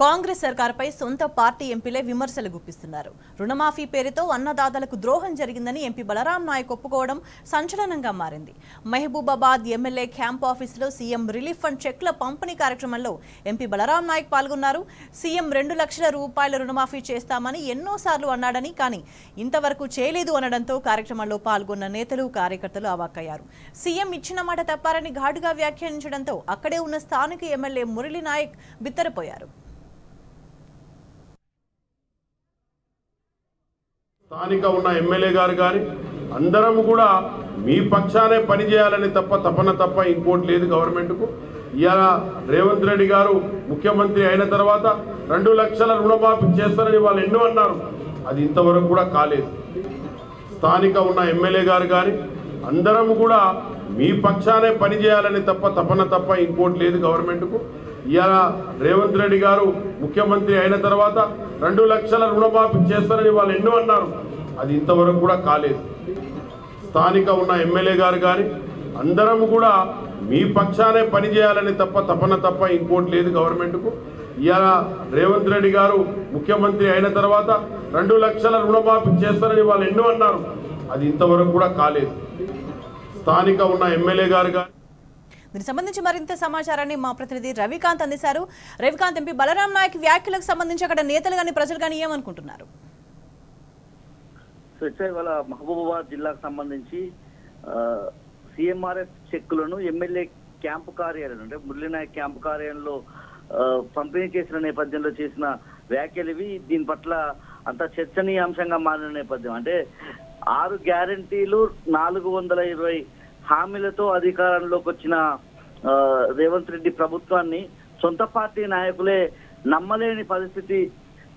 కాంగ్రెస్ సర్కార్పై సొంత పార్టీ ఎంపీలే విమర్శలు గుప్పిస్తున్నారు. రుణమాఫీ పేరుతో అన్నదాతలకు ద్రోహం జరిగిందని ఎంపీ బలరాం నాయక్ ఒప్పుకోవడం సంచలనంగా మారింది. మహబూబాబాద్ ఎమ్మెల్యే క్యాంప్ ఆఫీసులో సీఎం రిలీఫ్ ఫండ్ చెక్ల పంపిణీ కార్యక్రమంలో ఎంపీ బలరాం నాయక్ పాల్గొన్నారు. సీఎం 2 లక్షల రూపాయల రుణమాఫీ చేస్తామని ఎన్నోసార్లు అన్నాడని, కానీ ఇంతవరకు చేయలేదు అనడంతో కార్యక్రమంలో పాల్గొన్న నేతలు కార్యకర్తలు అవాక్కయ్యారు. సీఎం ఇచ్చిన మాట తప్పారని ఘాటుగా వ్యాఖ్యానించడంతో అక్కడే ఉన్న స్థానిక ఎమ్మెల్యే మురళీ నాయక్ బిత్తరపోయారు. స్థానిక ఉన్న ఎమ్మెల్యే గారు కానీ అందరం కూడా మీ పక్షానే పనిచేయాలని తపన తప్ప ఇంకోటి లేదు గవర్నమెంట్కు. ఇవాళ రేవంత్ రెడ్డి గారు ముఖ్యమంత్రి అయిన తర్వాత 2 లక్షల రుణమాఫీ చేస్తారని వాళ్ళు ఎన్నో అన్నారు, అది ఇంతవరకు కూడా కాలేదు. స్థానిక ఉన్న ఎమ్మెల్యే గారు కానీ అందరం కూడా మీ పక్షానే పనిచేయాలని తపన తప్ప ఇంకోటి లేదు గవర్నమెంట్కు. ఇవాళ రేవంత్ రెడ్డి గారు ముఖ్యమంత్రి అయిన తర్వాత 2 లక్షల రుణమాఫీ చేస్తారని వాళ్ళు ఎన్నో అన్నారు, అది ఇంతవరకు కూడా కాలేదు. స్థానిక ఉన్న ఎమ్మెల్యే గారు కానీ అందరం కూడా మీ పక్షానే పనిచేయాలని తపన తప్ప ఇంకోటి లేదు గవర్నమెంట్కు. ఇవాళ రేవంత్ రెడ్డి గారు ముఖ్యమంత్రి అయిన తర్వాత 2 లక్షల రుణమాఫీ చేస్తారని వాళ్ళు ఎన్నో అన్నారు, అది ఇంతవరకు కూడా కాలేదు. స్థానిక ఉన్న ఎమ్మెల్యే గారు కానీ దీనికి సంబంధించి మరింత సమాచారాన్ని మా ప్రతినిధి రవికాంత్ అందిస్తారు. రవికాంత్, ఎంపీ బలరాం నాయక్ వ్యాఖ్యలకు సంబంధించి అక్కడ నేతలు కానీ ప్రజలు కానీ ఏమనుకుంటున్నారు? ఇవాళ మహబూబాబాద్ జిల్లాకు సంబంధించి సిఎంఆర్ఎఫ్ చెక్కులను ఎమ్మెల్యే క్యాంపు కార్యాలయం అంటే మురళీ నాయక్ క్యాంపు కార్యాలయంలో పంపిణీ చేసిన నేపథ్యంలో చేసిన వ్యాఖ్యలు ఇవి. దీని పట్ల అంత చర్చనీయాంశంగా మారిన నేపథ్యం అంటే 6 గ్యారంటీలు 420 హామీలతో అధికారంలోకి వచ్చిన రేవంత్ రెడ్డి ప్రభుత్వాన్ని సొంత పార్టీ నాయకులే నమ్మలేని పరిస్థితి,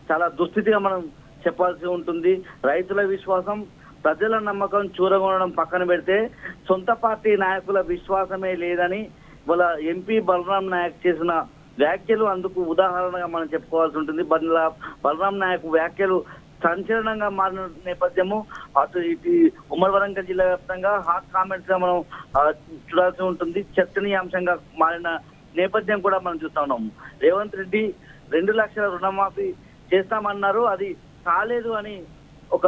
చాలా దుస్థితిగా మనం చెప్పాల్సి ఉంటుంది. రైతుల విశ్వాసం, ప్రజల నమ్మకం చూరగొనడం పక్కన పెడితే సొంత పార్టీ నాయకుల విశ్వాసమే లేదని వాళ్ళ ఎంపీ బలరాం నాయక్ చేసిన వ్యాఖ్యలు అందుకు ఉదాహరణగా మనం చెప్పుకోవాల్సి ఉంటుంది. బలరాం నాయక్ వ్యాఖ్యలు సంచలనంగా మారిన నేపథ్యము అటు ఇటు ఉమ్మడి వరంగల్ జిల్లా వ్యాప్తంగా హాట్ కామెంట్స్ గా మనం చూడాల్సి ఉంటుంది. చర్చనీయాంశంగా మారిన నేపథ్యం కూడా మనం చూస్తా ఉన్నాము. రేవంత్ రెడ్డి 2 లక్షల రుణమాఫీ చేస్తామన్నారు, అది కాలేదు అని ఒక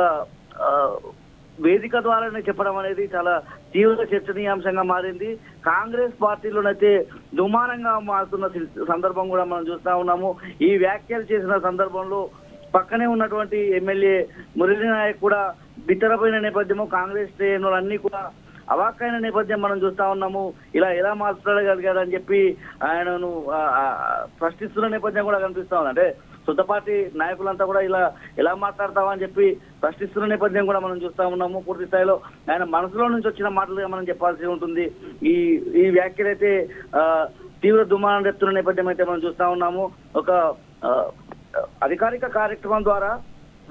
వేదిక ద్వారానే చెప్పడం అనేది చాలా తీవ్ర చర్చనీయాంశంగా మారింది. కాంగ్రెస్ పార్టీలోనైతే దుమారంగా మారుతున్న సందర్భం కూడా మనం చూస్తా ఉన్నాము. ఈ వ్యాఖ్యలు చేసిన సందర్భంలో పక్కనే ఉన్నటువంటి ఎమ్మెల్యే మురళీ నాయక్ కూడా బిత్తరపోయిన నేపథ్యము, కాంగ్రెస్ శ్రేణులన్నీ కూడా అవాక్కైన నేపథ్యం మనం చూస్తా ఉన్నాము. ఇలా ఎలా మాట్లాడగలిగారని చెప్పి ఆయనను ప్రశ్నిస్తున్న నేపథ్యం కూడా కనిపిస్తా ఉంది. అంటే సొంత పార్టీ నాయకులంతా కూడా ఇలా ఎలా మాట్లాడతామని చెప్పి ప్రశ్నిస్తున్న నేపథ్యం కూడా మనం చూస్తా ఉన్నాము. పూర్తి స్థాయిలో ఆయన మనసులో నుంచి వచ్చిన మాటలుగా మనం చెప్పాల్సి ఉంటుంది. ఈ వ్యాఖ్యలైతే తీవ్ర దుమారం రేపుతున్న నేపథ్యం అయితే మనం చూస్తా ఉన్నాము. ఒక అధికారిక కార్యక్రమం ద్వారా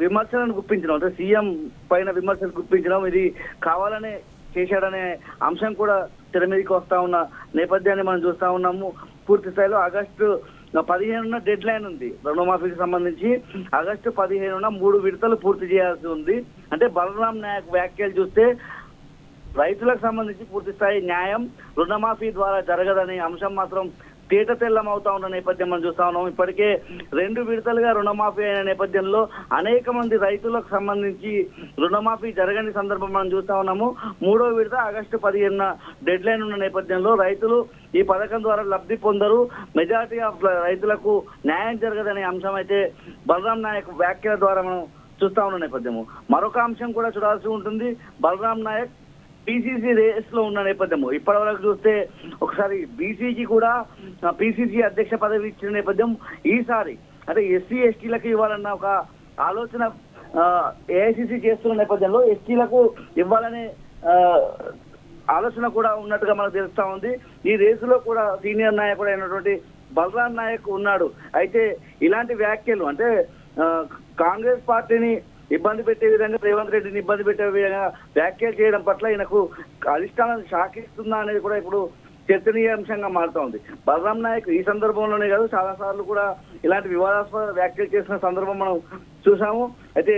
విమర్శలను గుప్పించడం, అంటే సీఎం పైన విమర్శలు గుప్పించడం, ఇది కావాలనే చేశాడనే అంశం కూడా తెర మీదకి వస్తా ఉన్న నేపథ్యాన్ని మనం చూస్తా ఉన్నాము. పూర్తి స్థాయిలో ఆగస్టు 15న డెడ్ లైన్ ఉంది రుణమాఫీకి సంబంధించి. ఆగస్టు 15న 3 విడతలు పూర్తి చేయాల్సి ఉంది. అంటే బలరాం నాయక్ వ్యాఖ్యలు చూస్తే రైతులకు సంబంధించి పూర్తి స్థాయి న్యాయం రుణమాఫీ ద్వారా జరగదనే అంశం మాత్రం తేట తెల్లం అవుతా ఉన్న నేపథ్యం మనం చూస్తా ఉన్నాం. ఇప్పటికే 2 విడతలుగా రుణమాఫీ అయిన నేపథ్యంలో అనేక మంది రైతులకు సంబంధించి రుణమాఫీ జరగని సందర్భం మనం చూస్తా ఉన్నాము. 3వ విడత ఆగస్టు 15న డెడ్ లైన్ ఉన్న నేపథ్యంలో రైతులు ఈ పథకం ద్వారా లబ్ధి పొందరు, మెజారిటీ ఆఫ్ రైతులకు న్యాయం జరగదనే అంశం అయితే బలరాం నాయక్ వ్యాఖ్యల ద్వారా మనం చూస్తా ఉన్న నేపథ్యము. మరొక అంశం కూడా చూడాల్సి ఉంటుంది. బలరాం నాయక్ పిసిసి రేస్ లో ఉన్న నేపథ్యము. ఇప్పటి వరకు చూస్తే ఒకసారి బీసీకి కూడా పిసిసి అధ్యక్ష పదవి ఇచ్చిన నేపథ్యం, ఈసారి అంటే ఎస్సీ ఎస్టీలకు ఇవ్వాలన్న ఒక ఆలోచన ఏఐసిసి చేస్తున్న నేపథ్యంలో ఎస్టీలకు ఇవ్వాలనే ఆలోచన కూడా ఉన్నట్టుగా మనకు తెలుస్తా ఉంది. ఈ రేసులో కూడా సీనియర్ నాయకుడు అయినటువంటి బలరాం నాయక్ ఉన్నాడు. అయితే ఇలాంటి వ్యాఖ్యలు అంటే కాంగ్రెస్ పార్టీని ఇబ్బంది పెట్టే విధంగా, రేవంత్ రెడ్డిని ఇబ్బంది పెట్టే విధంగా వ్యాఖ్యలు చేయడం పట్ల ఈయనకు అధిష్టానం షాకిస్తుందా అనేది కూడా ఇప్పుడు చర్చనీయాంశంగా మారుతా ఉంది. బలరాం నాయక్ ఈ సందర్భంలోనే కాదు, చాలా సార్లు కూడా ఇలాంటి వివాదాస్పద వ్యాఖ్యలు చేసిన సందర్భం మనం చూసాము. అయితే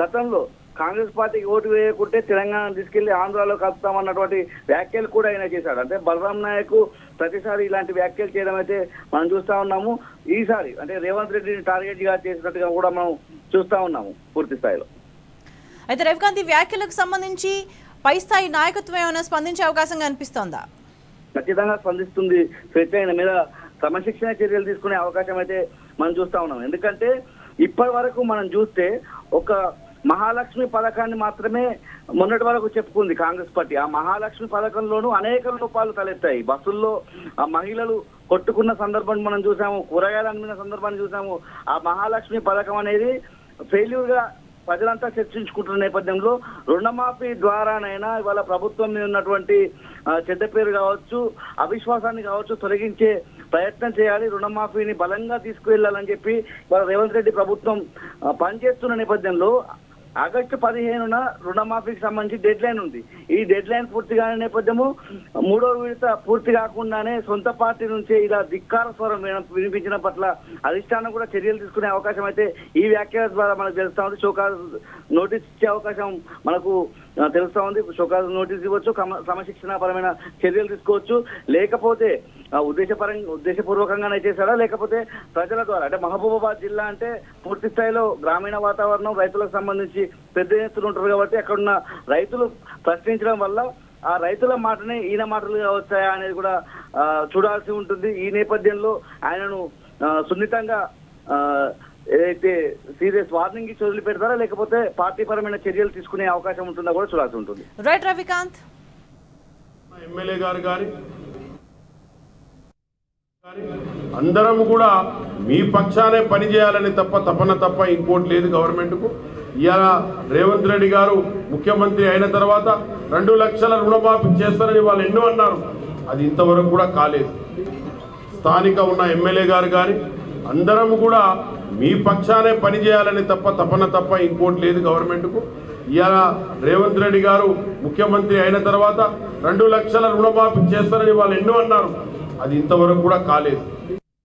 గతంలో కాంగ్రెస్ పార్టీకి ఓటు వేయకుంటే తెలంగాణ తీసుకెళ్లి ఆంధ్రాలో కలుపుతామన్నటువంటి వ్యాఖ్యలు కూడా ఆయన చేశాడు. అంటే బలరాం నాయక్ ప్రతిసారి ఇలాంటి వ్యాఖ్యలు చేయడం అయితే మనం చూస్తా ఉన్నాము. ఈసారి అంటే రేవంత్ రెడ్డిని టార్గెట్ గా చేసినట్టుగా కూడా మనం చూస్తా ఉన్నాము పూర్తి స్థాయిలో. అయితే రవికాంత్, వ్యాఖ్యలకు సంబంధించి పై స్థాయి నాయకత్వం ఏమైనా స్పందించే అవకాశం కనిపిస్తోందా? ఖచ్చితంగా స్పందిస్తుంది. స్వేచ్ఛ ఆయన మీద క్రమశిక్షణ చర్యలు తీసుకునే అవకాశం అయితే మనం చూస్తా ఉన్నాం. ఎందుకంటే ఇప్పటి వరకు మనం చూస్తే ఒక మహాలక్ష్మి పథకాన్ని మాత్రమే మొన్నటి వరకు చెప్పుకుంది కాంగ్రెస్ పార్టీ. ఆ మహాలక్ష్మి పథకంలోనూ అనేక లోపాలు తలెత్తాయి. బస్సుల్లో ఆ మహిళలు కొట్టుకున్న సందర్భాన్ని మనం చూసాము, కూరగాయలు అమ్మిన సందర్భాన్ని చూసాము. ఆ మహాలక్ష్మి పథకం అనేది ఫెయిల్యూర్ గా ప్రజలంతా చర్చించుకుంటున్న నేపథ్యంలో రుణమాఫీ ద్వారానైనా ఇవాళ ప్రభుత్వం మీద ఉన్నటువంటి చెడ్డ పేరు కావచ్చు, అవిశ్వాసాన్ని కావచ్చు తొలగించే ప్రయత్నం చేయాలి, రుణమాఫీని బలంగా తీసుకువెళ్లాలని చెప్పి ఇవాళ రేవంత్ రెడ్డి ప్రభుత్వం పనిచేస్తున్న నేపథ్యంలో ఆగస్టు 15న రుణమాఫీకి సంబంధించి డెడ్ లైన్ ఉంది. ఈ డెడ్ లైన్ పూర్తి కాని నేపథ్యము 3వ విడత పూర్తి కాకుండానే సొంత పార్టీ నుంచే ఇలా ధిక్కార స్వరం వినిపించిన పట్ల అధిష్టానం కూడా చర్యలు తీసుకునే అవకాశం అయితే ఈ వ్యాఖ్యల ద్వారా మనకు తెలుస్తా ఉంది. షోకాజ్ నోటీస్ ఇచ్చే అవకాశం మనకు తెలుస్తా ఉంది. షోకాజ్ నోటీస్ ఇవ్వచ్చు, క్రమశిక్షణ పరమైన చర్యలు తీసుకోవచ్చు, లేకపోతే ఉద్దేశపూర్వకంగానే చేశారా లేకపోతే ప్రజల ద్వారా అంటే మహబూబాబాద్ జిల్లా అంటే పూర్తి స్థాయిలో గ్రామీణ వాతావరణం, రైతులకు సంబంధించి పెద్ద ఎత్తున ఉంటారు కాబట్టి అక్కడున్న రైతులు ప్రశ్నించడం వల్ల ఆ రైతుల మాటనే ఈయన మాటలుగా వచ్చాయా అనేది కూడా చూడాల్సి ఉంటుంది. ఈ నేపథ్యంలో ఆయనను సున్నితంగా ఏదైతే సీరియస్ వార్నింగ్ ఇచ్చి వదిలిపెడతారా లేకపోతే పార్టీ పరమైన చర్యలు తీసుకునే అవకాశం ఉంటుందో కూడా చూడాల్సి ఉంటుంది. రైట్ రవికాంత్. ఎమ్మెల్యే గారు కానీ అందరం కూడా మీ పక్షానే పనిచేయాలని తపన తప్ప ఇంకోటి లేదు గవర్నమెంట్కు. ఇవాళ రేవంత్ రెడ్డి గారు ముఖ్యమంత్రి అయిన తర్వాత 2 లక్షల రుణమాఫీ చేస్తారని వాళ్ళు ఎన్నో అన్నారు, అది ఇంతవరకు కూడా కాలేదు. స్థానిక ఉన్న ఎమ్మెల్యే గారు కానీ అందరం కూడా మీ పక్షానే పనిచేయాలని తపన తప్ప ఇంకోటి లేదు గవర్నమెంట్కు. ఇవాళ రేవంత్ రెడ్డి గారు ముఖ్యమంత్రి అయిన తర్వాత 2 లక్షల రుణమాఫీ చేస్తారని వాళ్ళు ఎన్నో అన్నారు, అది ఇంతవరకు కూడా కాలేదు.